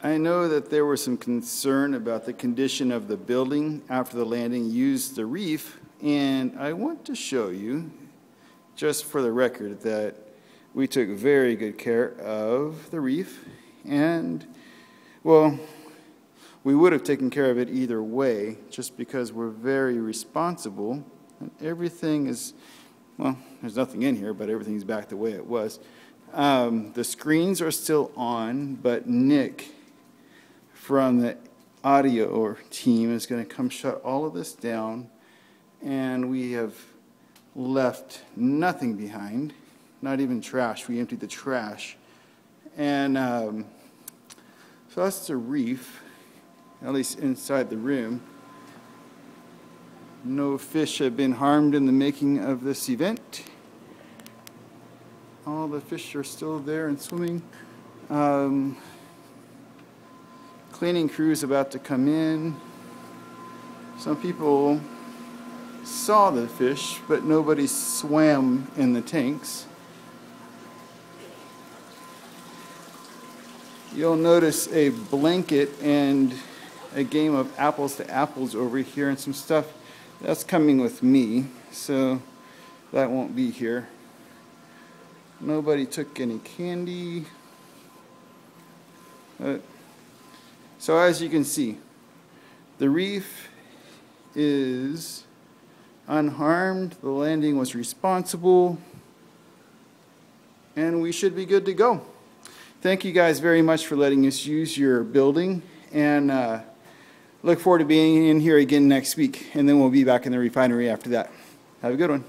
I know that there was some concern about the condition of the building after the landing used the reef, and I want to show you, just for the record, that we took very good care of the reef, and, well, we would have taken care of it either way, just because we're very responsible, and everything is, well, there's nothing in here, but everything's back the way it was. The screens are still on, but Nick from the audio team is going to come shut all of this down, and we have left nothing behind, not even trash. We emptied the trash. And so that's the reef, at least inside the room. No fish have been harmed in the making of this event. All the fish are still there and swimming. Cleaning crew is about to come in. Some people saw the fish, but nobody swam in the tanks. You'll notice a blanket and a game of apples to apples over here and some stuff. That's coming with me, so that won't be here. Nobody took any candy. So as you can see, the reef is unharmed, the landing was responsible, and we should be good to go. Thank you guys very much for letting us use your building, and look forward to being in here again next week, and then we'll be back in the refinery after that. Have a good one.